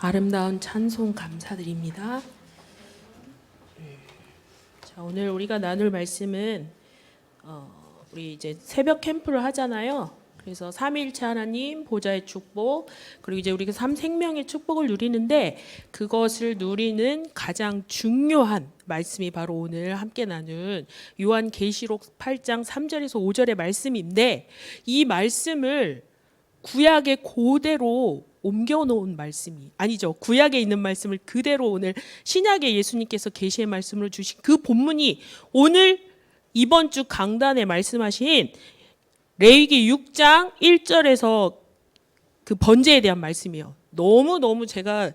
아름다운 찬송 감사드립니다. 자, 오늘 우리가 나눌 말씀은 우리 이제 새벽 캠프를 하잖아요. 그래서 삼위일체 하나님 보좌의 축복, 그리고 이제 우리가 삼생명의 축복을 누리는데 그것을 누리는 가장 중요한 말씀이 바로 오늘 함께 나눈 요한계시록 8장 3절에서 5절의 말씀인데, 이 말씀을 구약에 그대로 옮겨놓은 말씀이 아니죠. 구약에 있는 말씀을 그대로 오늘 신약에 예수님께서 계시의 말씀을 주신 그 본문이 오늘 이번 주 강단에 말씀하신 레위기 6장 1절에서 그 번제에 대한 말씀이에요. 너무너무 제가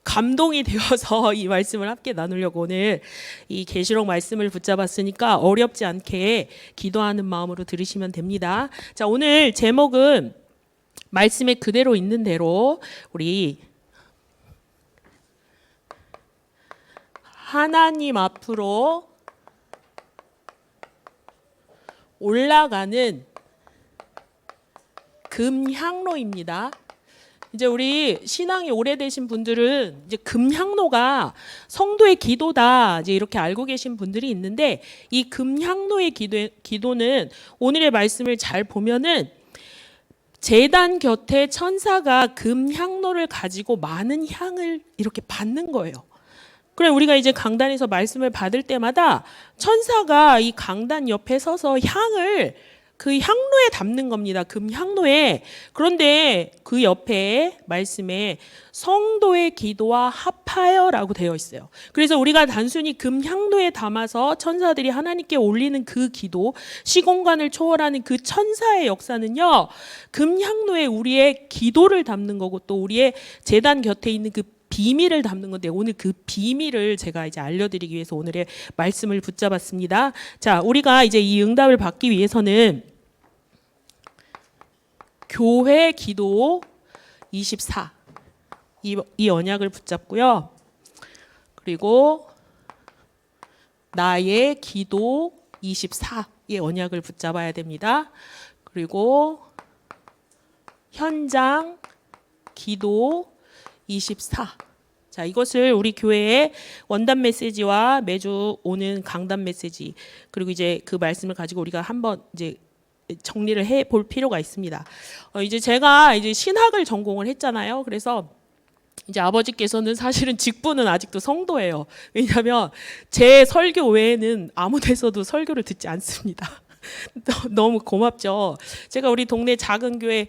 감동이 되어서 이 말씀을 함께 나누려고 오늘 이 계시록 말씀을 붙잡았으니까 어렵지 않게 기도하는 마음으로 들으시면 됩니다. 자, 오늘 제목은 말씀에 그대로 있는 대로 우리 하나님 앞으로 올라가는 금향로입니다. 이제 우리 신앙이 오래되신 분들은 이제 금향로가 성도의 기도다 이제 이렇게 알고 계신 분들이 있는데, 이 금향로의 기도는 오늘의 말씀을 잘 보면은 제단 곁에 천사가 금향로를 가지고 많은 향을 이렇게 받는 거예요. 그래, 우리가 이제 강단에서 말씀을 받을 때마다 천사가 이 강단 옆에 서서 향을 그 향로에 담는 겁니다. 금향로에. 그런데 그 옆에 말씀에 성도의 기도와 합하여라고 되어 있어요. 그래서 우리가 단순히 금향로에 담아서 천사들이 하나님께 올리는 그 기도, 시공간을 초월하는 그 천사의 역사는요, 금향로에 우리의 기도를 담는 거고 또 우리의 제단 곁에 있는 그 비밀을 담는 건데, 오늘 그 비밀을 제가 이제 알려드리기 위해서 오늘의 말씀을 붙잡았습니다. 자, 우리가 이제 이 응답을 받기 위해서는 교회 기도 24 이 언약을 붙잡고요. 그리고 나의 기도 24의 언약을 붙잡아야 됩니다. 그리고 현장 기도 24. 자, 이것을 우리 교회의 원단 메시지와 매주 오는 강단 메시지, 그리고 이제 그 말씀을 가지고 우리가 한번 이제 정리를 해 볼 필요가 있습니다. 이제 제가 이제 신학을 전공을 했잖아요. 그래서 이제 아버지께서는 사실은 직분은 아직도 성도예요. 왜냐하면 제 설교 외에는 아무 데서도 설교를 듣지 않습니다. 너무 고맙죠. 제가 우리 동네 작은 교회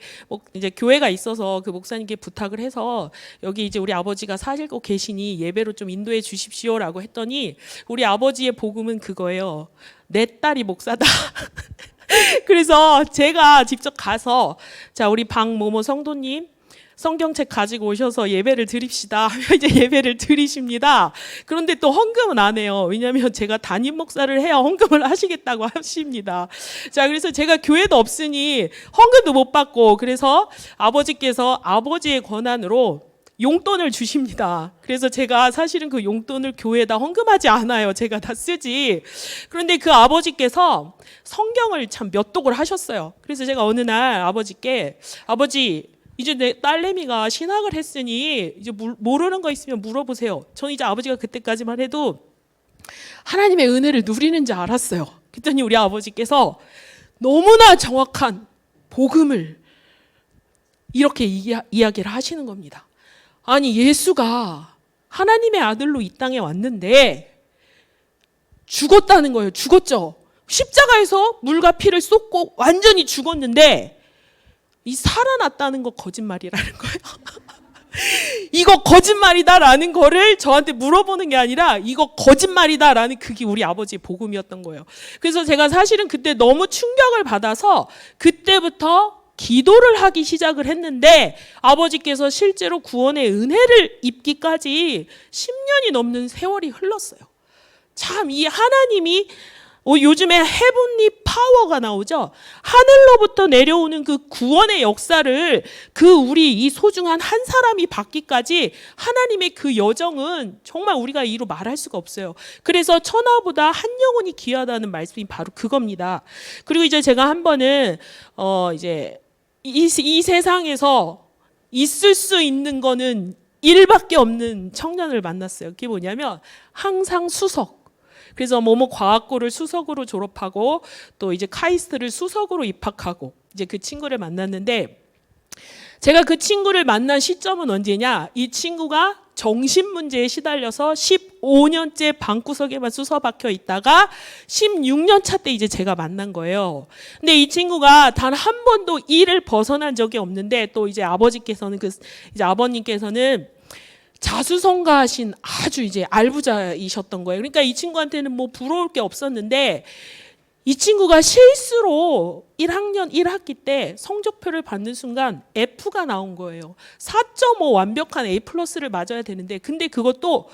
이제 교회가 있어서 그 목사님께 부탁을 해서 여기 이제 우리 아버지가 사시고 계시니 예배로 좀 인도해 주십시오라고 했더니 우리 아버지의 복음은 그거예요. 내 딸이 목사다. 그래서 제가 직접 가서 자, 우리 박모모 성도님 성경책 가지고 오셔서 예배를 드립시다 하면 이제 예배를 드리십니다. 그런데 또 헌금은 안 해요. 왜냐하면 제가 담임 목사를 해야 헌금을 하시겠다고 하십니다. 자, 그래서 제가 교회도 없으니 헌금도 못 받고, 그래서 아버지께서 아버지의 권한으로 용돈을 주십니다. 그래서 제가 사실은 그 용돈을 교회에다 헌금하지 않아요. 제가 다 쓰지. 그런데 그 아버지께서 성경을 참 몇 독을 하셨어요. 그래서 제가 어느 날 아버지께, 아버지 이제 내 딸내미가 신학을 했으니 이제 모르는 거 있으면 물어보세요. 저는 이제 아버지가 그때까지만 해도 하나님의 은혜를 누리는 줄 알았어요. 그랬더니 우리 아버지께서 너무나 정확한 복음을 이렇게 이야기를 하시는 겁니다. 아니, 예수가 하나님의 아들로 이 땅에 왔는데 죽었다는 거예요. 죽었죠. 십자가에서 물과 피를 쏟고 완전히 죽었는데 이 살아났다는 거 거짓말이라는 거예요. 이거 거짓말이다라는 거를 저한테 물어보는 게 아니라 이거 거짓말이다라는 그게 우리 아버지의 복음이었던 거예요. 그래서 제가 사실은 그때 너무 충격을 받아서 그때부터 기도를 하기 시작을 했는데, 아버지께서 실제로 구원의 은혜를 입기까지 10년이 넘는 세월이 흘렀어요. 참 이 하나님이 요즘에 헤븐리 파워가 나오죠. 하늘로부터 내려오는 그 구원의 역사를 그 우리 이 소중한 한 사람이 받기까지 하나님의 그 여정은 정말 우리가 이루 말할 수가 없어요. 그래서 천하보다 한 영혼이 귀하다는 말씀이 바로 그겁니다. 그리고 이제 제가 한 번은 이제 이 세상에서 있을 수 있는 거는 일밖에 없는 청년을 만났어요. 그게 뭐냐면 항상 수석. 그래서 뭐뭐 과학고를 수석으로 졸업하고 또 이제 카이스트를 수석으로 입학하고 이제 그 친구를 만났는데, 제가 그 친구를 만난 시점은 언제냐? 이 친구가 정신문제에 시달려서 15년째 방구석에만 수서박혀 있다가 16년 차 때 이제 제가 만난 거예요. 근데 이 친구가 단 한 번도 일을 벗어난 적이 없는데, 또 이제 아버지께서는 이제 아버님께서는 자수성가하신 아주 이제 알부자이셨던 거예요. 그러니까 이 친구한테는 뭐 부러울 게 없었는데, 이 친구가 실수로 1학년 1학기 때 성적표를 받는 순간 F가 나온 거예요. 4.5 완벽한 A 플러스를 맞아야 되는데, 근데 그것도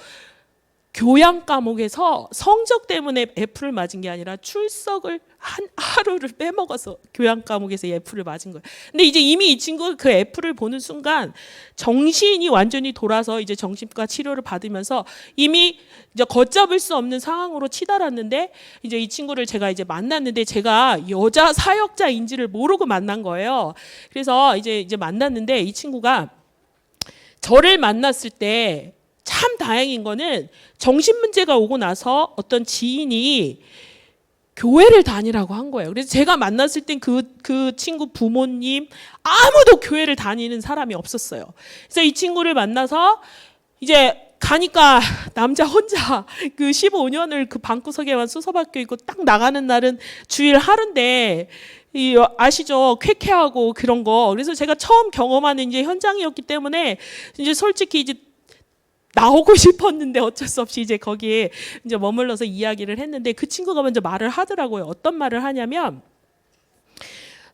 교양 과목에서 성적 때문에 F를 맞은 게 아니라 출석을 한 하루를 빼먹어서 교양 과목에서 F를 맞은 거예요. 근데 이제 이미 이 친구가 그 F를 보는 순간 정신이 완전히 돌아서 이제 정신과 치료를 받으면서 이미 이제 걷잡을 수 없는 상황으로 치달았는데, 이제 이 친구를 제가 이제 만났는데, 제가 여자 사역자인지를 모르고 만난 거예요. 그래서 이제 만났는데, 이 친구가 저를 만났을 때 참 다행인 거는, 정신문제가 오고 나서 어떤 지인이 교회를 다니라고 한 거예요. 그래서 제가 만났을 땐 그 친구 부모님 아무도 교회를 다니는 사람이 없었어요. 그래서 이 친구를 만나서 이제 가니까 남자 혼자 그 15년을 그 방구석에만 수서박혀 있고, 딱 나가는 날은 주일 하루인데, 아시죠? 쾌쾌하고 그런 거. 그래서 제가 처음 경험하는 이제 현장이었기 때문에 이제 솔직히 이제 나오고 싶었는데 어쩔 수 없이 이제 거기에 이제 머물러서 이야기를 했는데, 그 친구가 먼저 말을 하더라고요. 어떤 말을 하냐면,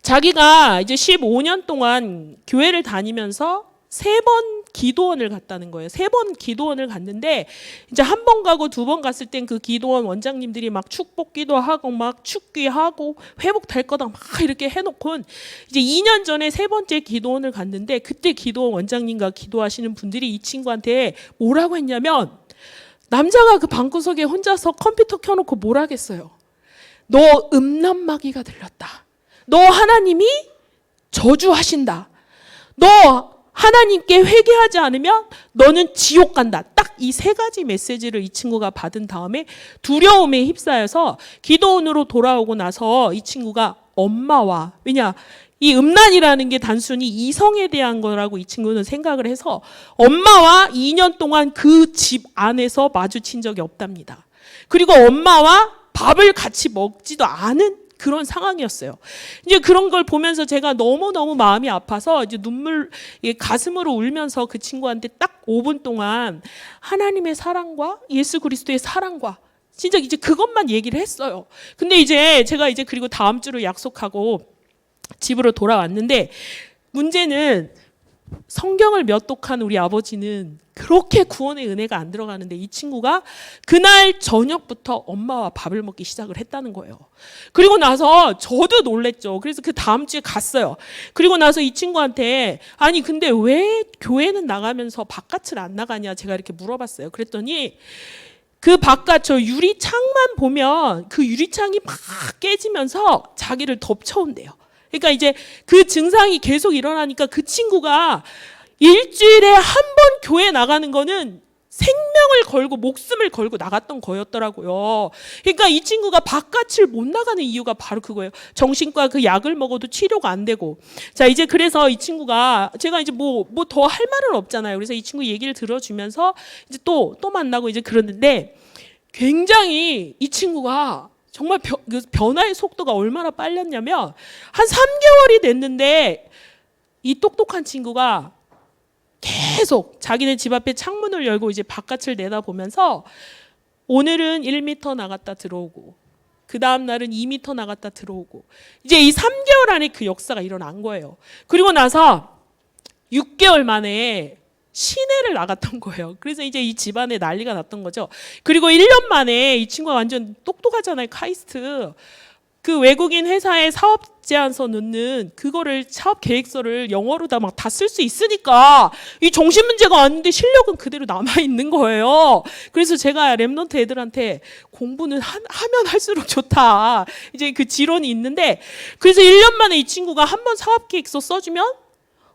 자기가 이제 15년 동안 교회를 다니면서 3번 기도원을 갔다는 거예요. 3번 기도원을 갔는데, 이제 한 번 가고 2번 갔을 땐 그 기도원 원장님들이 막 축복 기도하고 막 축기하고 회복될 거다 막 이렇게 해놓고, 이제 2년 전에 3번째 기도원을 갔는데, 그때 기도원 원장님과 기도하시는 분들이 이 친구한테 뭐라고 했냐면, 남자가 그 방구석에 혼자서 컴퓨터 켜놓고 뭘 하겠어요. 너 음란마귀가 들렸다. 너 하나님이 저주하신다. 너 하나님께 회개하지 않으면 너는 지옥 간다. 딱 이 3가지 메시지를 이 친구가 받은 다음에 두려움에 휩싸여서 기도원으로 돌아오고 나서 이 친구가 엄마와, 왜냐 이 음란이라는 게 단순히 이성에 대한 거라고 이 친구는 생각을 해서 엄마와 2년 동안 그 집 안에서 마주친 적이 없답니다. 그리고 엄마와 밥을 같이 먹지도 않은 그런 상황이었어요. 이제 그런 걸 보면서 제가 너무너무 마음이 아파서 이제 가슴으로 울면서 그 친구한테 딱 5분 동안 하나님의 사랑과 예수 그리스도의 사랑과 진짜 이제 그것만 얘기를 했어요. 근데 이제 제가 이제 그리고 다음 주로 약속하고 집으로 돌아왔는데, 문제는 성경을 몇 독한 우리 아버지는 그렇게 구원의 은혜가 안 들어가는데, 이 친구가 그날 저녁부터 엄마와 밥을 먹기 시작을 했다는 거예요. 그리고 나서 저도 놀랬죠. 그래서 그 다음 주에 갔어요. 그리고 나서 이 친구한테, 아니 근데 왜 교회는 나가면서 바깥을 안 나가냐 제가 이렇게 물어봤어요. 그랬더니 그 바깥 저 유리창만 보면 그 유리창이 막 깨지면서 자기를 덮쳐온대요. 그러니까 이제 그 증상이 계속 일어나니까 그 친구가 일주일에 한 번 교회 나가는 거는 생명을 걸고 목숨을 걸고 나갔던 거였더라고요. 그러니까 이 친구가 바깥을 못 나가는 이유가 바로 그거예요. 정신과 그 약을 먹어도 치료가 안 되고. 자, 이제 그래서 이 친구가 제가 이제 뭐 더 할 말은 없잖아요. 그래서 이 친구 얘기를 들어주면서 이제 또 만나고 이제 그러는데, 굉장히 이 친구가 정말 변화의 속도가 얼마나 빨랐냐면, 한 3개월이 됐는데 이 똑똑한 친구가 계속 자기네 집 앞에 창문을 열고 이제 바깥을 내다보면서 오늘은 1m 나갔다 들어오고, 그 다음 날은 2m 나갔다 들어오고, 이제 이 3개월 안에 그 역사가 일어난 거예요. 그리고 나서 6개월 만에 시내를 나갔던 거예요. 그래서 이제 이 집안에 난리가 났던 거죠. 그리고 1년 만에 이 친구가 완전 똑똑하잖아요. 카이스트. 그 외국인 회사에 사업 제안서 넣는 그거를 사업 계획서를 영어로 다 막 다 쓸 수 있으니까 이 정신 문제가 왔는데 실력은 그대로 남아 있는 거예요. 그래서 제가 랩넌트 애들한테 공부는 하면 할수록 좋다. 이제 그 지론이 있는데, 그래서 1년 만에 이 친구가 한번 사업 계획서 써주면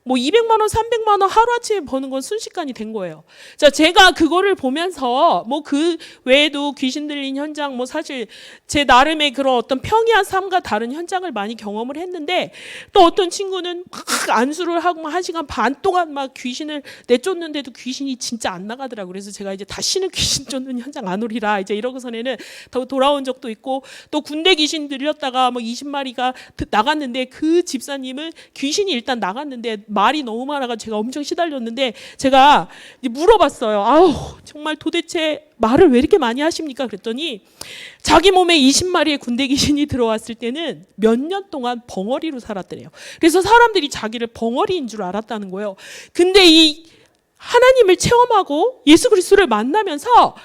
뭐 200만 원, 300만 원 하루아침에 버는 건 순식간이 된 거예요. 자, 제가 그거를 보면서 뭐 그 외에도 귀신 들린 현장, 뭐 사실 제 나름의 그런 어떤 평이한 삶과 다른 현장을 많이 경험을 했는데, 또 어떤 친구는 막 안수를 하고 막 1시간 반 동안 막 귀신을 내쫓는데도 귀신이 진짜 안 나가더라고요. 그래서 제가 이제 다시는 귀신 쫓는 현장 안 오리라 이제 이러고서는 더 돌아온 적도 있고, 또 군대 귀신 들렸다가 뭐 20마리가 나갔는데 그 집사님은 귀신이 일단 나갔는데 말이 너무 많아가지고 제가 엄청 시달렸는데, 제가 물어봤어요. 아우, 정말 도대체 말을 왜 이렇게 많이 하십니까? 그랬더니 자기 몸에 20마리의 군대 귀신이 들어왔을 때는 몇 년 동안 벙어리로 살았더래요. 그래서 사람들이 자기를 벙어리인 줄 알았다는 거예요. 근데 이 하나님을 체험하고 예수 그리스도를 만나면서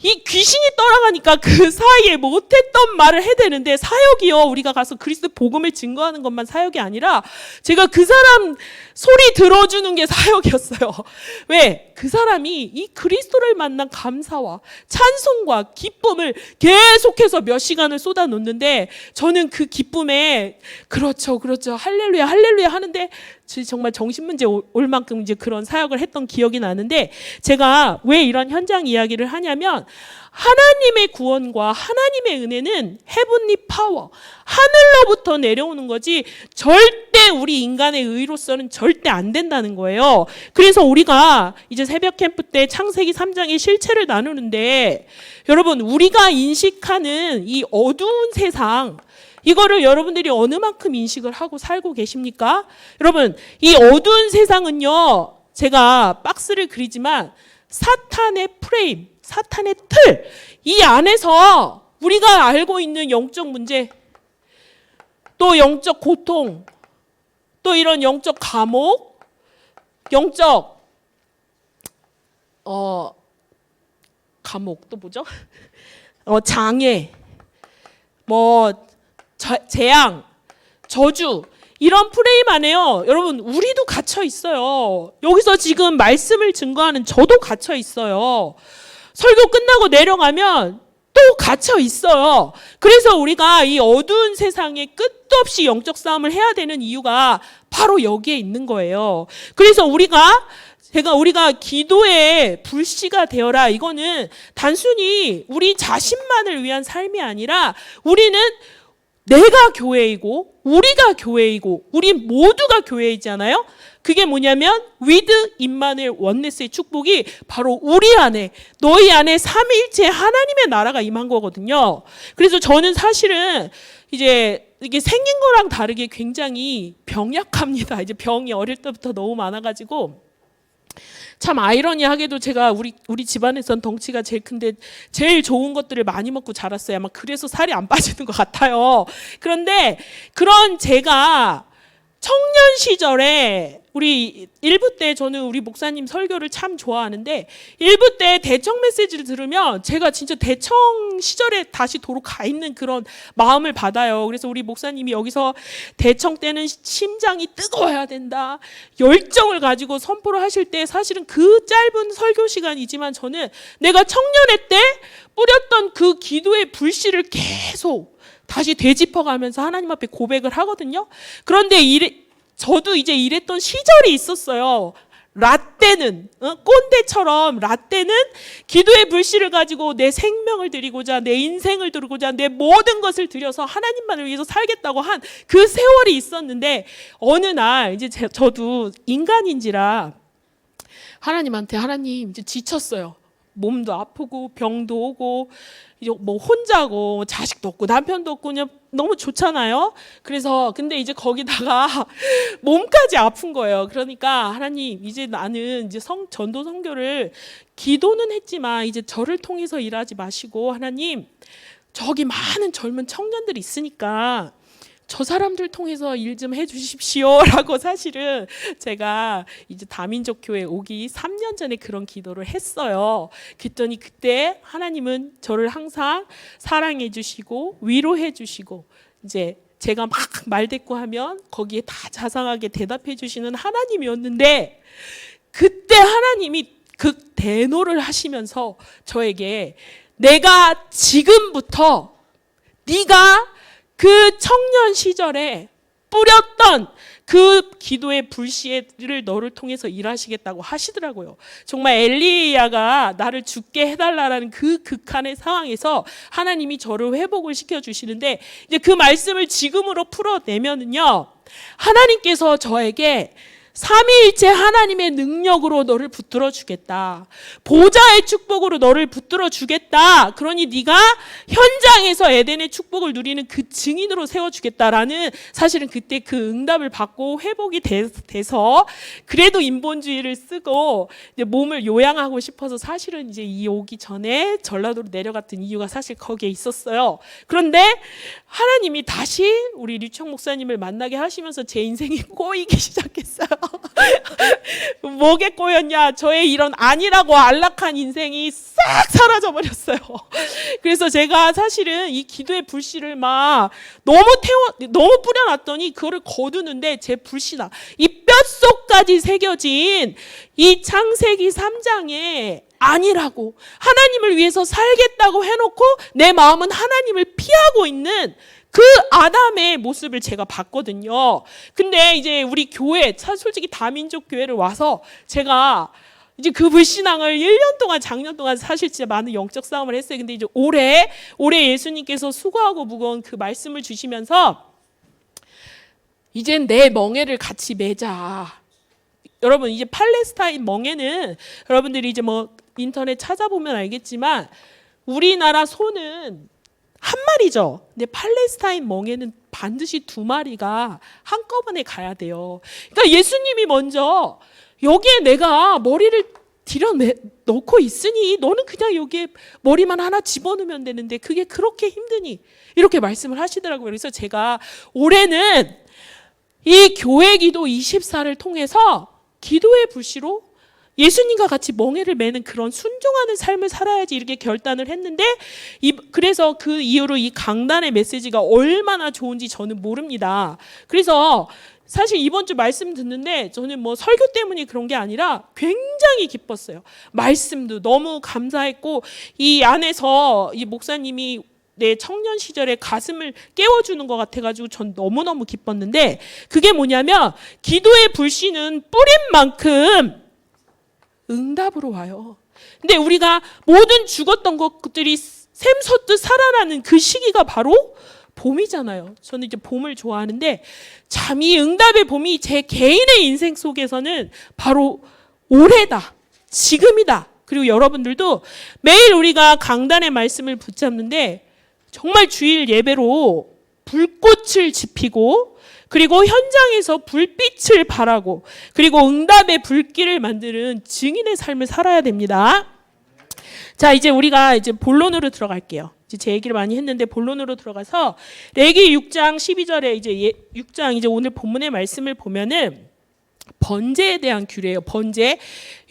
이 귀신이 떠나가니까 그 사이에 못했던 말을 해야 되는데, 사역이요, 우리가 가서 그리스도 복음을 증거하는 것만 사역이 아니라 제가 그 사람 소리 들어주는 게 사역이었어요. 왜? 그 사람이 이 그리스도를 만난 감사와 찬송과 기쁨을 계속해서 몇 시간을 쏟아놓는데, 저는 그 기쁨에 그렇죠 할렐루야 할렐루야 하는데 정말 정신문제 올 만큼 이제 그런 사역을 했던 기억이 나는데, 제가 왜 이런 현장 이야기를 하냐면, 하나님의 구원과 하나님의 은혜는 헤븐리 파워, 하늘로부터 내려오는 거지 절대 우리 인간의 의로서는 절대 안 된다는 거예요. 그래서 우리가 이제 새벽 캠프 때 창세기 3장의 실체를 나누는데, 여러분, 우리가 인식하는 이 어두운 세상, 이거를 여러분들이 어느 만큼 인식을 하고 살고 계십니까? 여러분, 이 어두운 세상은요, 제가 박스를 그리지만 사탄의 프레임, 사탄의 틀, 이 안에서 우리가 알고 있는 영적 문제, 또 영적 고통, 또 이런 영적 감옥, 영적 감옥, 또 뭐죠? 장애, 뭐 재앙, 저주, 이런 프레임 안에요, 여러분, 우리도 갇혀 있어요. 여기서 지금 말씀을 증거하는 저도 갇혀 있어요. 설교 끝나고 내려가면 또 갇혀 있어요. 그래서 우리가 이 어두운 세상에 끝도 없이 영적 싸움을 해야 되는 이유가 바로 여기에 있는 거예요. 그래서 우리가 기도의 불씨가 되어라, 이거는 단순히 우리 자신만을 위한 삶이 아니라, 우리는 내가 교회이고 우리가 교회이고 우리 모두가 교회이잖아요. 그게 뭐냐면 with 임마누엘 원네스의 축복이 바로 우리 안에, 너희 안에 삼위일체 하나님의 나라가 임한 거거든요. 그래서 저는 사실은 이제 이게 생긴 거랑 다르게 굉장히 병약합니다. 이제 병이 어릴 때부터 너무 많아가지고, 참 아이러니하게도 제가 우리 집안에선 덩치가 제일 큰데 제일 좋은 것들을 많이 먹고 자랐어요. 아마 그래서 살이 안 빠지는 것 같아요. 그런데 그런 제가 청년 시절에 우리 1부 때, 저는 우리 목사님 설교를 참 좋아하는데 1부 때 대청 메시지를 들으면 제가 진짜 대청 시절에 다시 도로 가 있는 그런 마음을 받아요. 그래서 우리 목사님이 여기서 대청 때는 심장이 뜨거워야 된다, 열정을 가지고 선포를 하실 때, 사실은 그 짧은 설교 시간이지만 저는 내가 청년회 때 뿌렸던 그 기도의 불씨를 계속 다시 되짚어가면서 하나님 앞에 고백을 하거든요. 그런데 저도 이제 이랬던 시절이 있었어요. 라떼는, 꼰대처럼 라떼는 기도의 불씨를 가지고 내 생명을 드리고자, 내 인생을 드리고자, 내 모든 것을 들여서 하나님만을 위해서 살겠다고 한 그 세월이 있었는데, 어느 날 이제 저도 인간인지라 하나님한테, 하나님 이제 지쳤어요. 몸도 아프고 병도 오고 이제 뭐 혼자고 자식도 없고 남편도 없고 그냥 너무 좋잖아요. 그래서 근데 이제 거기다가 몸까지 아픈 거예요. 그러니까 하나님, 이제 나는 이제 전도 선교를 기도는 했지만 이제 저를 통해서 일하지 마시고, 하나님 저기 많은 젊은 청년들이 있으니까 저 사람들 통해서 일 좀 해주십시오 라고, 사실은 제가 이제 다민족 교회 오기 3년 전에 그런 기도를 했어요. 그랬더니 그때 하나님은 저를 항상 사랑해 주시고 위로해 주시고, 이제 제가 막 말대꾸하면 거기에 다 자상하게 대답해 주시는 하나님이었는데, 그때 하나님이 그 대노를 하시면서 저에게, 내가 지금부터 네가 그 청년 시절에 뿌렸던 그 기도의 불씨를 너를 통해서 일하시겠다고 하시더라고요. 정말 엘리야가 나를 죽게 해달라는 그 극한의 상황에서 하나님이 저를 회복을 시켜주시는데, 이제 그 말씀을 지금으로 풀어내면은요, 하나님께서 저에게 삼위일체 하나님의 능력으로 너를 붙들어 주겠다. 보좌의 축복으로 너를 붙들어 주겠다. 그러니 네가 현장에서 에덴의 축복을 누리는 그 증인으로 세워주겠다라는, 사실은 그때 그 응답을 받고 회복이 돼서 그래도 인본주의를 쓰고 이제 몸을 요양하고 싶어서 사실은 이제 이 오기 전에 전라도로 내려갔던 이유가 사실 거기에 있었어요. 그런데 하나님이 다시 우리 류청 목사님을 만나게 하시면서 제 인생이 꼬이기 시작했어요. 뭐게 꼬였냐? 저의 이런 아니라고 안락한 인생이 싹 사라져 버렸어요. 그래서 제가 사실은 이 기도의 불씨를 막 너무 뿌려놨더니 그거를 거두는데 제 불씨나 이 뼛속까지 새겨진 이 창세기 3장에 아니라고, 하나님을 위해서 살겠다고 해놓고 내 마음은 하나님을 피하고 있는 그 아담의 모습을 제가 봤거든요. 근데 이제 우리 교회, 솔직히 다민족 교회를 와서 제가 이제 그 불신앙을 1년 동안, 작년 동안 사실 진짜 많은 영적 싸움을 했어요. 근데 이제 올해 예수님께서 수고하고 무거운 그 말씀을 주시면서 이젠 내 멍에를 같이 매자. 여러분, 이제 팔레스타인 멍에는 여러분들이 이제 뭐 인터넷 찾아보면 알겠지만 우리나라 소는 한 마리죠. 근데 팔레스타인 멍에는 반드시 2마리가 한꺼번에 가야 돼요. 그러니까 예수님이 먼저 여기에 내가 머리를 넣고 있으니 너는 그냥 여기에 머리만 하나 집어넣으면 되는데 그게 그렇게 힘드니, 이렇게 말씀을 하시더라고요. 그래서 제가 올해는 이 교회 기도 24를 통해서 기도의 불씨로 예수님과 같이 멍에를 매는 그런 순종하는 삶을 살아야지, 이렇게 결단을 했는데, 그래서 그 이후로 이 강단의 메시지가 얼마나 좋은지 저는 모릅니다. 그래서 사실 이번 주 말씀 듣는데 저는 뭐 설교 때문에 그런 게 아니라 굉장히 기뻤어요. 말씀도 너무 감사했고, 이 안에서 이 목사님이 내 청년 시절에 가슴을 깨워주는 것 같아가지고 전 너무너무 기뻤는데, 그게 뭐냐면 기도의 불씨는 뿌린 만큼 응답으로 와요. 근데 우리가 모든 죽었던 것들이 샘솟듯 살아나는 그 시기가 바로 봄이잖아요. 저는 이제 봄을 좋아하는데, 참 이 응답의 봄이 제 개인의 인생 속에서는 바로 올해다, 지금이다. 그리고 여러분들도 매일 우리가 강단의 말씀을 붙잡는데 정말 주일 예배로 불꽃을 지피고, 그리고 현장에서 불빛을 발하고, 그리고 응답의 불길을 만드는 증인의 삶을 살아야 됩니다. 자, 이제 우리가 이제 본론으로 들어갈게요. 이제 제 얘기를 많이 했는데 본론으로 들어가서 레위기 6장 12절에 이제 6장 이제 오늘 본문의 말씀을 보면은 번제에 대한 규례예요. 번제.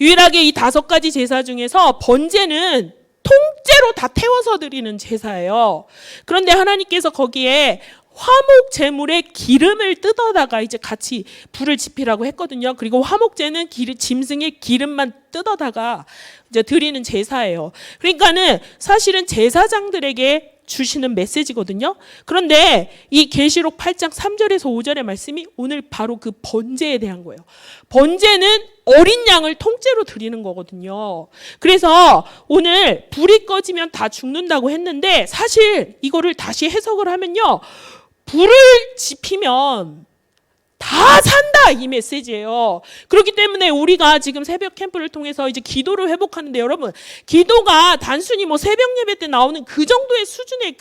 유일하게 이 5가지 제사 중에서 번제는 통째로 다 태워서 드리는 제사예요. 그런데 하나님께서 거기에 화목 제물에 기름을 뜯어다가 이제 같이 불을 지피라고 했거든요. 그리고 화목제는 짐승의 기름만 뜯어다가 이제 드리는 제사예요. 그러니까는 사실은 제사장들에게 주시는 메시지거든요. 그런데 이 계시록 8장 3절에서 5절의 말씀이 오늘 바로 그 번제에 대한 거예요. 번제는 어린 양을 통째로 드리는 거거든요. 그래서 오늘 불이 꺼지면 다 죽는다고 했는데, 사실 이거를 다시 해석을 하면요, 불을 지피면 다 산다, 이 메시지예요. 그렇기 때문에 우리가 지금 새벽 캠프를 통해서 이제 기도를 회복하는데, 여러분, 기도가 단순히 뭐 새벽 예배 때 나오는 그 정도의 수준의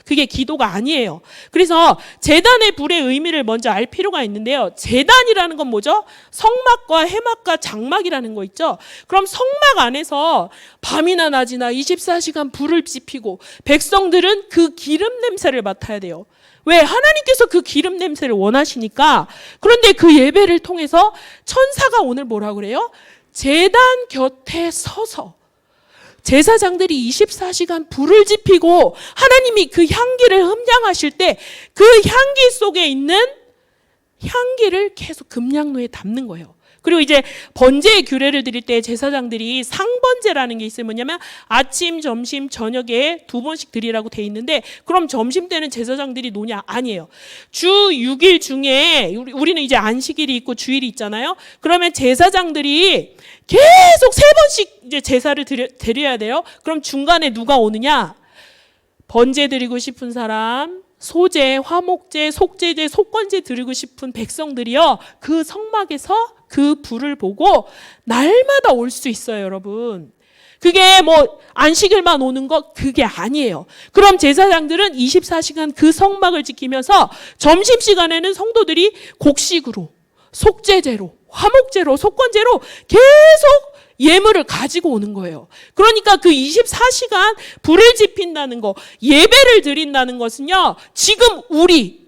그게 기도가 아니에요. 그래서 제단의 불의 의미를 먼저 알 필요가 있는데요. 제단이라는 건 뭐죠? 성막과 해막과 장막이라는 거 있죠. 그럼 성막 안에서 밤이나 낮이나 24시간 불을 지피고 백성들은 그 기름 냄새를 맡아야 돼요. 왜? 하나님께서 그 기름 냄새를 원하시니까. 그런데 그 예배를 통해서 천사가 오늘 뭐라고 그래요? 제단 곁에 서서 제사장들이 24시간 불을 지피고 하나님이 그 향기를 흠향하실 때 그 향기 속에 있는 향기를 계속 금양로에 담는 거예요. 그리고 이제 번제의 규례를 드릴 때 제사장들이 상번제라는 게 있어요. 뭐냐면 아침, 점심, 저녁에 2번씩 드리라고 돼 있는데, 그럼 점심 때는 제사장들이 노냐? 아니에요. 주 6일 중에 우리는 이제 안식일이 있고 주일이 있잖아요. 그러면 제사장들이 계속 3번씩 이제 제사를 드려야 돼요. 그럼 중간에 누가 오느냐? 번제 드리고 싶은 사람, 소제, 화목제, 속제제, 속건제 드리고 싶은 백성들이요, 그 성막에서 그 불을 보고 날마다 올 수 있어요, 여러분. 그게 뭐 안식일만 오는 거 그게 아니에요. 그럼 제사장들은 24시간 그 성막을 지키면서 점심시간에는 성도들이 곡식으로, 속제제로, 화목제로, 속건제로 계속 예물을 가지고 오는 거예요. 그러니까 그 24시간 불을 지핀다는 거, 예배를 드린다는 것은요, 지금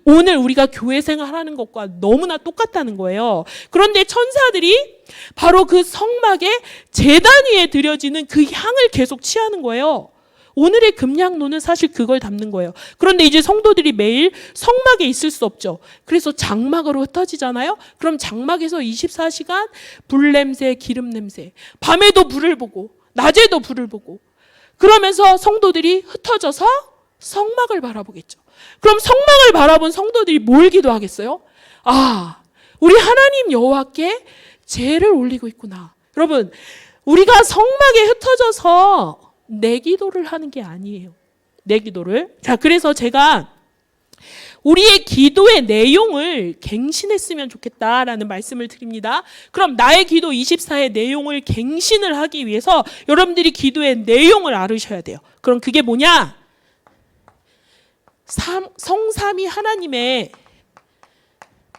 오늘 우리가 교회 생활하는 것과 너무나 똑같다는 거예요. 그런데 천사들이 바로 그 성막에 제단 위에 드려지는 그 향을 계속 취하는 거예요. 오늘의 금양로는 사실 그걸 담는 거예요. 그런데 이제 성도들이 매일 성막에 있을 수 없죠. 그래서 장막으로 흩어지잖아요. 그럼 장막에서 24시간 불 냄새, 기름 냄새, 밤에도 불을 보고 낮에도 불을 보고, 그러면서 성도들이 흩어져서 성막을 바라보겠죠. 그럼 성막을 바라본 성도들이 뭘 기도하겠어요? 아, 우리 하나님 여호와께 제를 올리고 있구나. 여러분, 우리가 성막에 흩어져서 내 기도를 하는 게 아니에요. 내 기도를. 자, 그래서 제가 우리의 기도의 내용을 갱신했으면 좋겠다라는 말씀을 드립니다. 그럼 나의 기도 24의 내용을 갱신을 하기 위해서 여러분들이 기도의 내용을 알으셔야 돼요. 그럼 그게 뭐냐? 성삼위 하나님의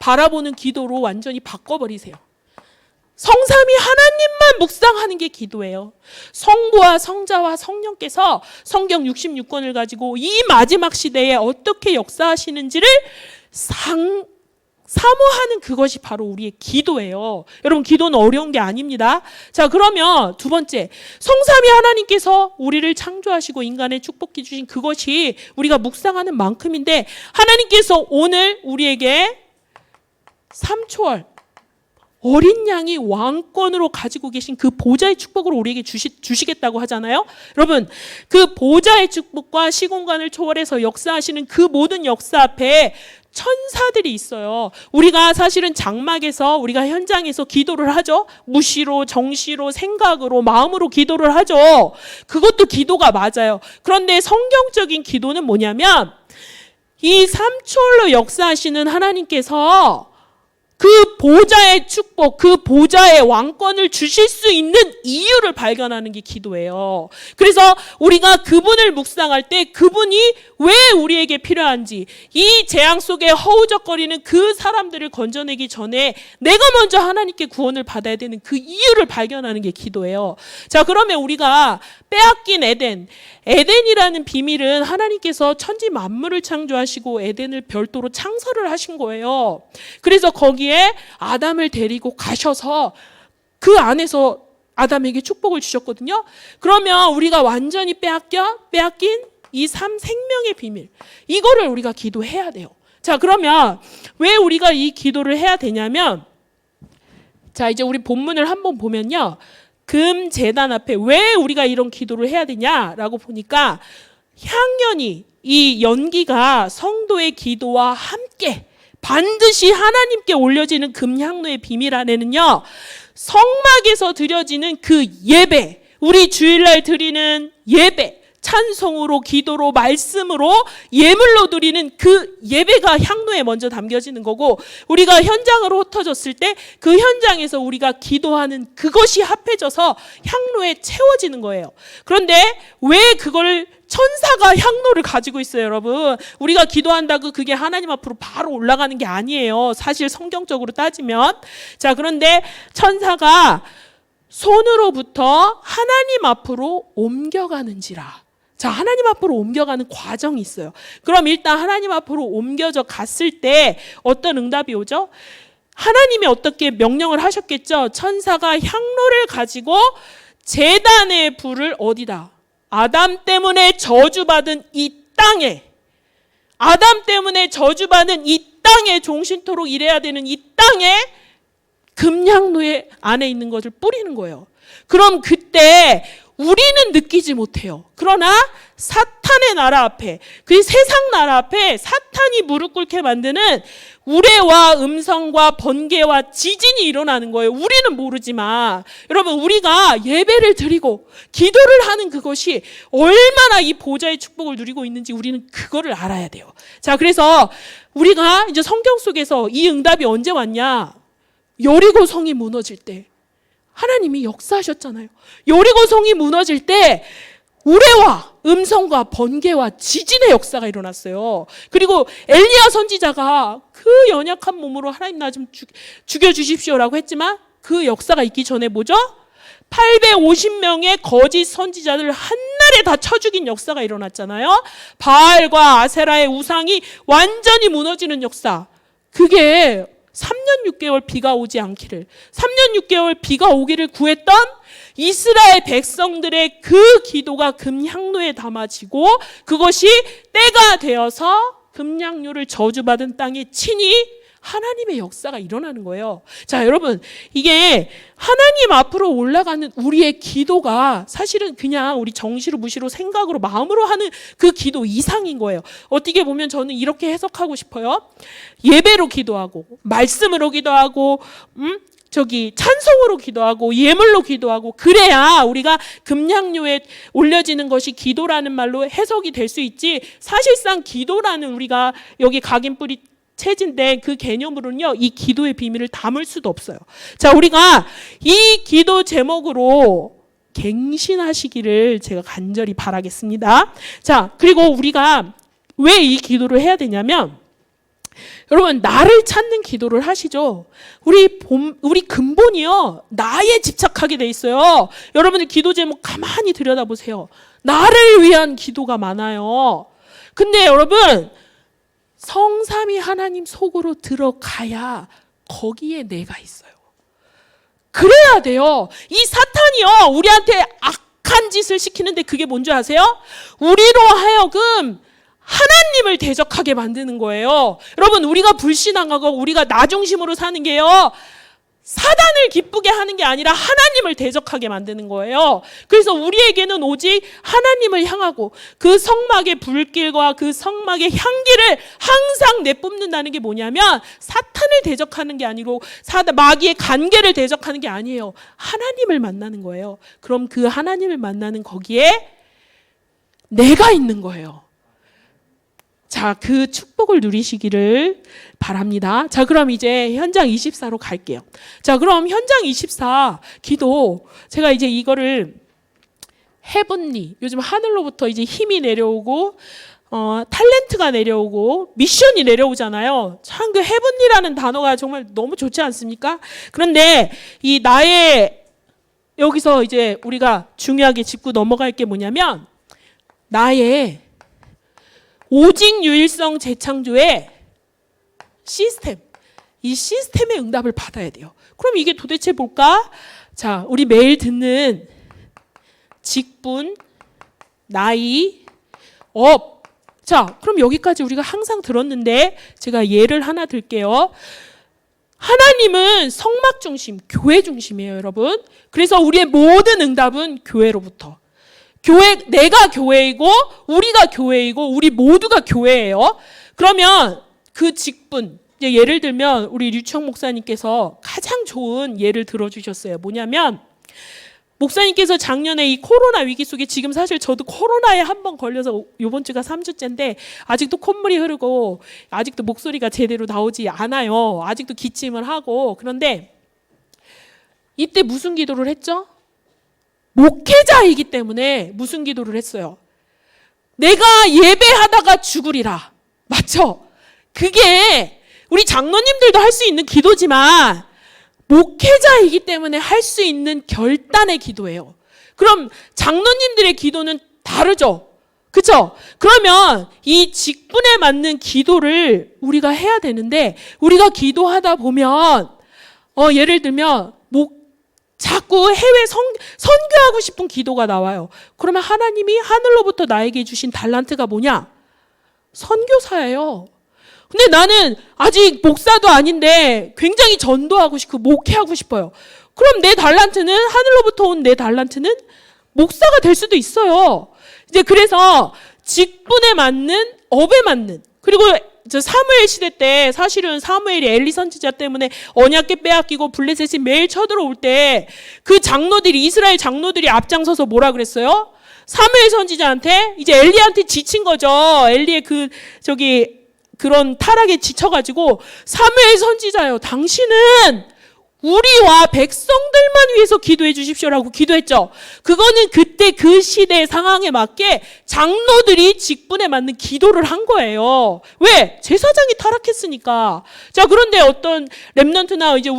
바라보는 기도로 완전히 바꿔버리세요. 성삼위 하나님만 묵상하는 게 기도예요. 성부와 성자와 성령께서 성경 66권을 가지고 이 마지막 시대에 어떻게 역사하시는지를 사모하는 그것이 바로 우리의 기도예요. 여러분, 기도는 어려운 게 아닙니다. 자, 그러면 두 번째, 성삼위 하나님께서 우리를 창조하시고 인간의 축복해 주신 그것이 우리가 묵상하는 만큼인데, 하나님께서 오늘 우리에게 삼초월 어린 양이 왕권으로 가지고 계신 그 보좌의 축복을 우리에게 주시겠다고 하잖아요. 여러분, 그 보좌의 축복과 시공간을 초월해서 역사하시는 그 모든 역사 앞에 천사들이 있어요. 우리가 사실은 장막에서, 우리가 현장에서 기도를 하죠. 무시로, 정시로, 생각으로, 마음으로 기도를 하죠. 그것도 기도가 맞아요. 그런데 성경적인 기도는 뭐냐면, 이 삼초월로 역사하시는 하나님께서 그 보좌의 축복, 그 보좌의 왕권을 주실 수 있는 이유를 발견하는 게 기도예요. 그래서 우리가 그분을 묵상할 때 그분이 왜 우리에게 필요한지, 이 재앙 속에 허우적거리는 그 사람들을 건져내기 전에 내가 먼저 하나님께 구원을 받아야 되는 그 이유를 발견하는 게 기도예요. 자, 그러면 우리가 빼앗긴 에덴이라는 비밀은 하나님께서 천지 만물을 창조하시고 에덴을 별도로 창설을 하신 거예요. 그래서 거기에 아담을 데리고 가셔서 그 안에서 아담에게 축복을 주셨거든요. 그러면 우리가 완전히 빼앗긴 이 생명의 비밀, 이거를 우리가 기도해야 돼요. 자, 그러면 왜 우리가 이 기도를 해야 되냐면, 자, 이제 우리 본문을 한번 보면요, 금 제단 앞에 왜 우리가 이런 기도를 해야 되냐라고 보니까, 향연이, 이 연기가 성도의 기도와 함께 반드시 하나님께 올려지는 금향로의 비밀 안에는요, 성막에서 드려지는 그 예배, 우리 주일날 드리는 예배, 찬송으로, 기도로, 말씀으로, 예물로 드리는 그 예배가 향로에 먼저 담겨지는 거고, 우리가 현장으로 흩어졌을 때 그 현장에서 우리가 기도하는 그것이 합해져서 향로에 채워지는 거예요. 그런데 왜 그걸 천사가 향로를 가지고 있어요, 여러분? 우리가 기도한다고 그게 하나님 앞으로 바로 올라가는 게 아니에요. 사실 성경적으로 따지면. 자, 그런데 천사가 손으로부터 하나님 앞으로 옮겨가는지라. 자, 하나님 앞으로 옮겨가는 과정이 있어요. 그럼 일단 하나님 앞으로 옮겨져 갔을 때 어떤 응답이 오죠? 하나님이 어떻게 명령을 하셨겠죠? 천사가 향로를 가지고 제단의 불을 어디다? 아담 때문에 저주받은 이 땅에, 아담 때문에 저주받은 이 땅에, 종신토록 일해야 되는 이 땅에 금양로에 안에 있는 것을 뿌리는 거예요. 그럼 그때 우리는 느끼지 못해요. 그러나 사탄의 나라 앞에, 그 세상 나라 앞에 사탄이 무릎 꿇게 만드는 우레와 음성과 번개와 지진이 일어나는 거예요. 우리는 모르지만 여러분, 우리가 예배를 드리고 기도를 하는 그것이 얼마나 이 보좌의 축복을 누리고 있는지 우리는 그거를 알아야 돼요. 자, 그래서 우리가 이제 성경 속에서 이 응답이 언제 왔냐? 여리고 성이 무너질 때 하나님이 역사하셨잖아요. 여리고 성이 무너질 때 우레와 음성과 번개와 지진의 역사가 일어났어요. 그리고 엘리야 선지자가 그 연약한 몸으로 하나님 나 좀 죽여주십시오라고 했지만 그 역사가 있기 전에 뭐죠? 850명의 거짓 선지자들 한날에 다 쳐 죽인 역사가 일어났잖아요. 바알과 아세라의 우상이 완전히 무너지는 역사. 그게 3년 6개월 비가 오지 않기를, 3년 6개월 비가 오기를 구했던 이스라엘 백성들의 그 기도가 금향로에 담아지고 그것이 때가 되어서 금향로를 저주받은 땅에 친히 하나님의 역사가 일어나는 거예요. 자, 여러분, 이게 하나님 앞으로 올라가는 우리의 기도가 사실은 그냥 우리 정시로 무시로 생각으로 마음으로 하는 그 기도 이상인 거예요. 어떻게 보면 저는 이렇게 해석하고 싶어요. 예배로 기도하고 말씀으로 기도하고 찬송으로 기도하고 예물로 기도하고 그래야 우리가 금향료에 올려지는 것이 기도라는 말로 해석이 될 수 있지, 사실상 기도라는 우리가 여기 각인뿌리 체진데 그 개념으로는요, 이 기도의 비밀을 담을 수도 없어요. 자, 우리가 이 기도 제목으로 갱신하시기를 제가 간절히 바라겠습니다. 자, 그리고 우리가 왜 이 기도를 해야 되냐면, 여러분, 나를 찾는 기도를 하시죠. 우리 근본이요, 나에 집착하게 돼 있어요. 여러분들 기도 제목 가만히 들여다보세요. 나를 위한 기도가 많아요. 근데 여러분, 성삼위 하나님 속으로 들어가야 거기에 내가 있어요. 그래야 돼요. 이 사탄이요, 우리한테 악한 짓을 시키는데 그게 뭔지 아세요? 우리로 하여금 하나님을 대적하게 만드는 거예요. 여러분, 우리가 불신앙하고 우리가 나 중심으로 사는 게요, 사단을 기쁘게 하는 게 아니라 하나님을 대적하게 만드는 거예요. 그래서 우리에게는 오직 하나님을 향하고 그 성막의 불길과 그 성막의 향기를 항상 내뿜는다는 게 뭐냐면, 사탄을 대적하는 게 아니고 마귀의 관계를 대적하는 게 아니에요. 하나님을 만나는 거예요. 그럼 그 하나님을 만나는 거기에 내가 있는 거예요. 자, 그 축복을 누리시기를 바랍니다. 자, 그럼 이제 현장 24로 갈게요. 자, 그럼 현장 24 기도, 제가 이제 이거를 헤븐리, 요즘 하늘로부터 이제 힘이 내려오고 탤런트가 내려오고 미션이 내려오잖아요. 참 그 헤븐리라는 단어가 정말 너무 좋지 않습니까? 그런데 이 나의, 여기서 이제 우리가 중요하게 짚고 넘어갈 게 뭐냐면, 나의 오직 유일성 재창조의 시스템, 이 시스템의 응답을 받아야 돼요. 그럼 이게 도대체 뭘까? 자, 우리 매일 듣는 직분, 나이, 업. 자, 그럼 여기까지 우리가 항상 들었는데 제가 예를 하나 들게요. 하나님은 성막 중심, 교회 중심이에요, 여러분. 그래서 우리의 모든 응답은 교회로부터. 내가 교회이고 우리가 교회이고 우리 모두가 교회예요. 그러면 그 직분, 예를 들면 우리 류청 목사님께서 가장 좋은 예를 들어주셨어요. 뭐냐면, 목사님께서 작년에 이 코로나 위기 속에, 지금 사실 저도 코로나에 한 번 걸려서 이번 주가 3주째인데 아직도 콧물이 흐르고 아직도 목소리가 제대로 나오지 않아요. 아직도 기침을 하고. 그런데 이때 무슨 기도를 했죠? 목회자이기 때문에 무슨 기도를 했어요? 내가 예배하다가 죽으리라. 맞죠? 그게 우리 장로님들도 할 수 있는 기도지만 목회자이기 때문에 할 수 있는 결단의 기도예요. 그럼 장로님들의 기도는 다르죠? 그렇죠? 그러면 이 직분에 맞는 기도를 우리가 해야 되는데, 우리가 기도하다 보면 예를 들면 자꾸 해외 선교하고 싶은 기도가 나와요. 그러면 하나님이 하늘로부터 나에게 주신 달란트가 뭐냐? 선교사예요. 근데 나는 아직 목사도 아닌데 굉장히 전도하고 싶고 목회하고 싶어요. 그럼 내 달란트는, 하늘로부터 온 내 달란트는 목사가 될 수도 있어요. 이제 그래서 직분에 맞는, 업에 맞는, 그리고 저 사무엘 시대 때 사실은 사무엘이 엘리 선지자 때문에 언약궤 빼앗기고 블레셋이 매일 쳐들어올 때 그 장로들이, 이스라엘 장로들이 앞장서서 뭐라 그랬어요? 사무엘 선지자한테, 이제 엘리한테 지친 거죠. 엘리의 그런 타락에 지쳐가지고, 사무엘 선지자요, 당신은 우리와 백성들만 위해서 기도해 주십시오라고 기도했죠. 그거는 그때 그 시대의 상황에 맞게 장로들이 직분에 맞는 기도를 한 거예요. 왜? 제사장이 타락했으니까. 자, 그런데 어떤 렘넌트나 이제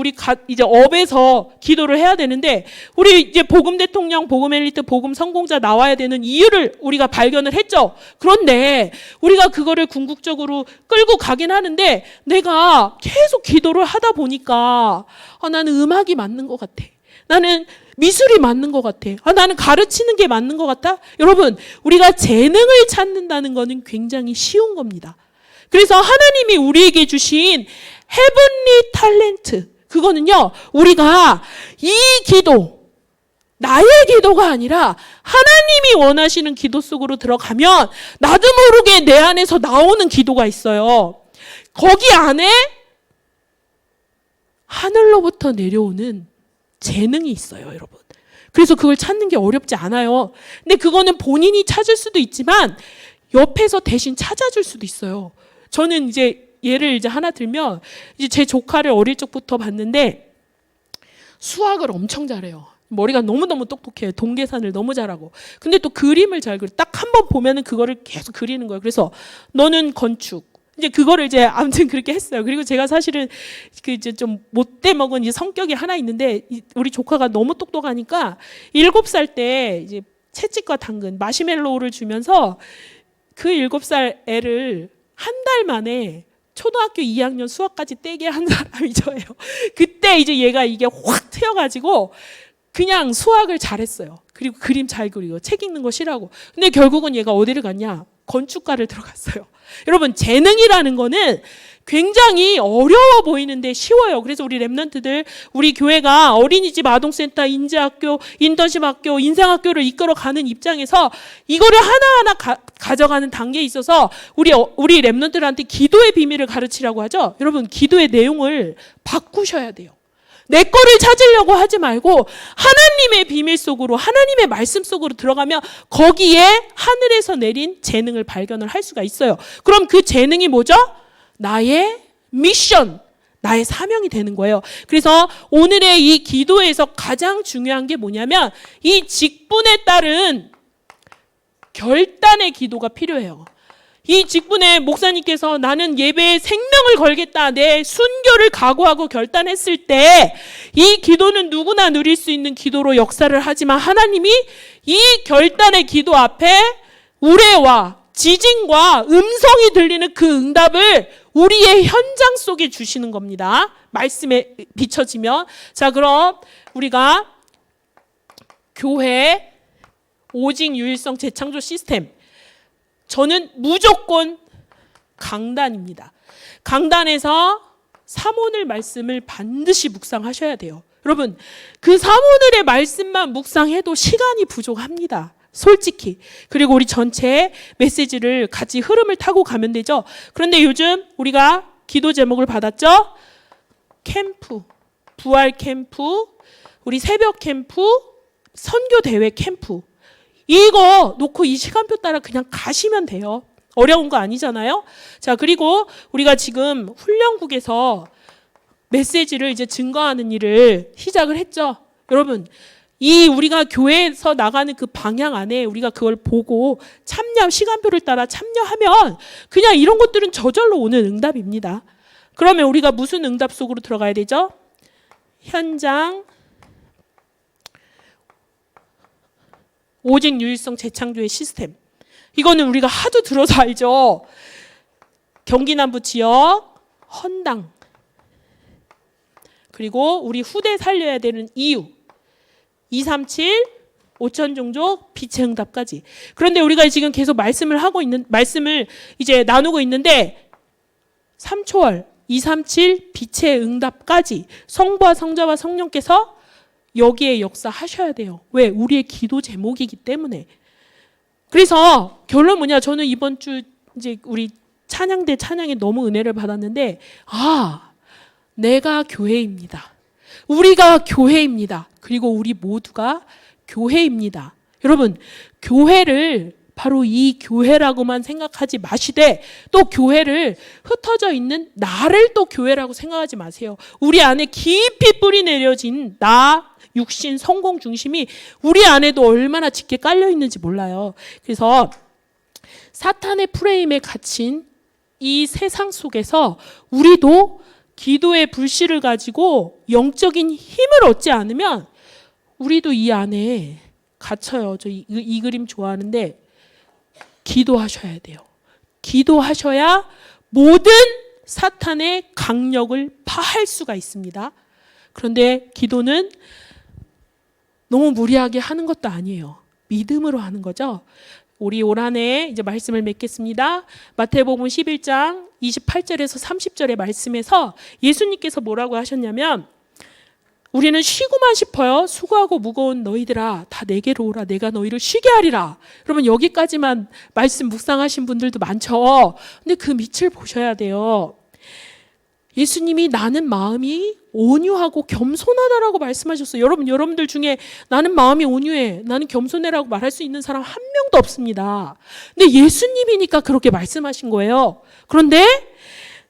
이제 업에서 기도를 해야 되는데, 우리 이제 복음 대통령, 복음 엘리트, 복음 성공자 나와야 되는 이유를 우리가 발견을 했죠. 그런데 우리가 그거를 궁극적으로 끌고 가긴 하는데, 내가 계속 기도를 하다 보니까 나는 음악이 맞는 것 같아. 나는 미술이 맞는 것 같아. 나는 가르치는 게 맞는 것 같아. 여러분, 우리가 재능을 찾는다는 것은 굉장히 쉬운 겁니다. 그래서 하나님이 우리에게 주신 헤븐리 탤런트, 그거는요, 우리가 이 기도, 나의 기도가 아니라 하나님이 원하시는 기도 속으로 들어가면 나도 모르게 내 안에서 나오는 기도가 있어요. 거기 안에 하늘로부터 내려오는 재능이 있어요, 여러분. 그래서 그걸 찾는 게 어렵지 않아요. 근데 그거는 본인이 찾을 수도 있지만 옆에서 대신 찾아줄 수도 있어요. 저는 이제 예를 이제 하나 들면, 이제 제 조카를 어릴 적부터 봤는데 수학을 엄청 잘해요. 머리가 너무너무 똑똑해요. 동계산을 너무 잘하고. 근데 또 그림을 잘 그려. 딱 한 번 보면은 그거를 계속 그리는 거예요. 그래서 너는 건축, 이제 그거를 이제 아무튼 그렇게 했어요. 그리고 제가 사실은 그 이제 좀 못돼 먹은 이제 성격이 하나 있는데, 우리 조카가 너무 똑똑하니까 7살 때 이제 채찍과 당근, 마시멜로우를 주면서 그 7살 애를 한 달 만에 초등학교 2학년 수학까지 떼게 한 사람이 저예요. 그때 이제 얘가 이게 확 트여가지고 그냥 수학을 잘했어요. 그리고 그림 잘 그리고 책 읽는 거 싫어하고. 근데 결국은 얘가 어디를 갔냐? 건축과를 들어갔어요. 여러분, 재능이라는 거는 굉장히 어려워 보이는데 쉬워요. 그래서 우리 렘넌트들, 우리 교회가 어린이집, 아동센터, 인재학교, 인턴십학교, 인생학교를 이끌어가는 입장에서 이거를 하나하나 가져가는 단계에 있어서 우리 렘넌트들한테 기도의 비밀을 가르치라고 하죠. 여러분, 기도의 내용을 바꾸셔야 돼요. 내 거를 찾으려고 하지 말고 하나님의 비밀 속으로, 하나님의 말씀 속으로 들어가면 거기에 하늘에서 내린 재능을 발견을 할 수가 있어요. 그럼 그 재능이 뭐죠? 나의 미션, 나의 사명이 되는 거예요. 그래서 오늘의 이 기도에서 가장 중요한 게 뭐냐면, 이 직분에 따른 결단의 기도가 필요해요. 이 직분에 목사님께서 나는 예배에 생명을 걸겠다, 내 순교를 각오하고 결단했을 때 이 기도는 누구나 누릴 수 있는 기도로 역사를 하지만, 하나님이 이 결단의 기도 앞에 우레와 지진과 음성이 들리는 그 응답을 우리의 현장 속에 주시는 겁니다. 말씀에 비춰지면. 자, 그럼 우리가 교회 오직 유일성 재창조 시스템, 저는 무조건 강단입니다. 강단에서 삼오늘 말씀을 반드시 묵상하셔야 돼요. 여러분, 그 삼오늘의 말씀만 묵상해도 시간이 부족합니다. 솔직히. 그리고 우리 전체 메시지를 같이 흐름을 타고 가면 되죠. 그런데 요즘 우리가 기도 제목을 받았죠? 캠프, 부활 캠프, 우리 새벽 캠프, 선교 대회 캠프. 이거 놓고 이 시간표 따라 그냥 가시면 돼요. 어려운 거 아니잖아요. 자, 그리고 우리가 지금 훈련국에서 메시지를 이제 증거하는 일을 시작을 했죠. 여러분, 이 우리가 교회에서 나가는 그 방향 안에 우리가 그걸 보고 시간표를 따라 참여하면 그냥 이런 것들은 저절로 오는 응답입니다. 그러면 우리가 무슨 응답 속으로 들어가야 되죠? 현장 오직 유일성 재창조의 시스템. 이거는 우리가 하도 들어서 알죠. 경기 남부 지역 헌당, 그리고 우리 후대 살려야 되는 이유, 237 5천 종족 빛의 응답까지. 그런데 우리가 지금 계속 말씀을 이제 나누고 있는데, 3초월 237 빛의 응답까지 성부와 성자와 성령께서 여기에 역사하셔야 돼요. 왜? 우리의 기도 제목이기 때문에. 그래서 결론 뭐냐? 저는 이번 주 이제 우리 찬양대 찬양에 너무 은혜를 받았는데, 내가 교회입니다. 우리가 교회입니다. 그리고 우리 모두가 교회입니다. 여러분, 교회를 바로 이 교회라고만 생각하지 마시되 또 교회를 흩어져 있는 나를 또 교회라고 생각하지 마세요. 우리 안에 깊이 뿌리 내려진 나, 육신, 성공 중심이 우리 안에도 얼마나 짙게 깔려 있는지 몰라요. 그래서 사탄의 프레임에 갇힌 이 세상 속에서 우리도 기도의 불씨를 가지고 영적인 힘을 얻지 않으면 우리도 이 안에 갇혀요. 저 이 그림 좋아하는데 기도하셔야 돼요. 기도하셔야 모든 사탄의 강력을 파할 수가 있습니다. 그런데 기도는 너무 무리하게 하는 것도 아니에요. 믿음으로 하는 거죠. 우리 올 한 해 이제 말씀을 맺겠습니다. 마태복음 11장 28절에서 30절의 말씀에서 예수님께서 뭐라고 하셨냐면, 우리는 쉬고만 싶어요. 수고하고 무거운 너희들아 다 내게로 오라. 내가 너희를 쉬게 하리라. 그러면 여기까지만 말씀 묵상하신 분들도 많죠. 근데 그 밑을 보셔야 돼요. 예수님이 나는 마음이 온유하고 겸손하다라고 말씀하셨어요. 여러분들 중에 나는 마음이 온유해, 나는 겸손해라고 말할 수 있는 사람 한 명도 없습니다. 근데 예수님이니까 그렇게 말씀하신 거예요. 그런데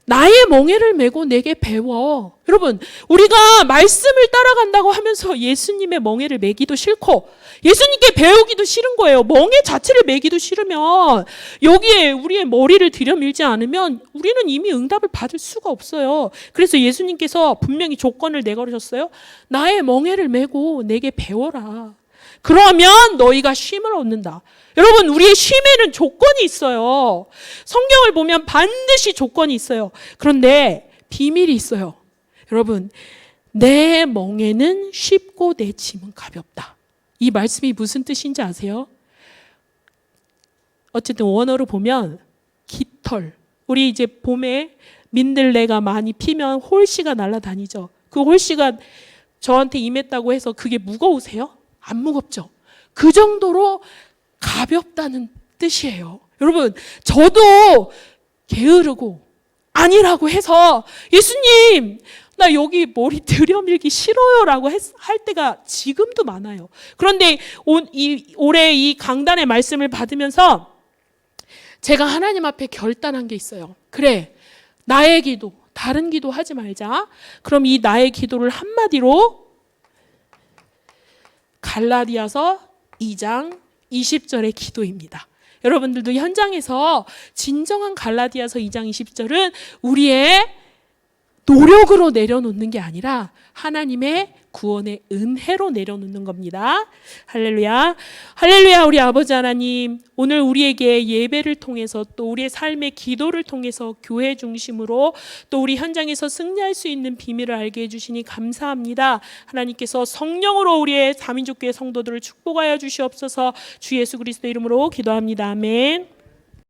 나의 멍에를 메고 내게 배워. 여러분, 우리가 말씀을 따라간다고 하면서 예수님의 멍에를 메기도 싫고 예수님께 배우기도 싫은 거예요. 멍에 자체를 메기도 싫으면 여기에 우리의 머리를 들여밀지 않으면 우리는 이미 응답을 받을 수가 없어요. 그래서 예수님께서 분명히 조건을 내걸으셨어요. 나의 멍에를 메고 내게 배워라. 그러면 너희가 쉼을 얻는다. 여러분, 우리의 쉼에는 조건이 있어요. 성경을 보면 반드시 조건이 있어요. 그런데 비밀이 있어요. 여러분, 내 멍에는 쉽고 내 짐은 가볍다. 이 말씀이 무슨 뜻인지 아세요? 어쨌든 원어로 보면 깃털. 우리 이제 봄에 민들레가 많이 피면 홀씨가 날아다니죠. 그 홀씨가 저한테 임했다고 해서 그게 무거우세요? 안 무겁죠. 그 정도로 가볍다는 뜻이에요. 여러분, 저도 게으르고 아니라고 해서 예수님 나 여기 머리 들여밀기 싫어요 라고 할 때가 지금도 많아요. 그런데 올해 이 강단의 말씀을 받으면서 제가 하나님 앞에 결단한 게 있어요. 그래, 나의 기도, 다른 기도 하지 말자. 그럼 이 나의 기도를 한마디로 갈라디아서 2장 20절의 기도입니다. 여러분들도 현장에서 진정한 갈라디아서 2장 20절은 우리의 노력으로 내려놓는 게 아니라 하나님의 구원의 은혜로 내려놓는 겁니다. 할렐루야. 할렐루야. 우리 아버지 하나님, 오늘 우리에게 예배를 통해서 또 우리의 삶의 기도를 통해서 교회 중심으로 또 우리 현장에서 승리할 수 있는 비밀을 알게 해주시니 감사합니다. 하나님께서 성령으로 우리의 3인족교회 성도들을 축복하여 주시옵소서. 주 예수 그리스도 이름으로 기도합니다. 아멘.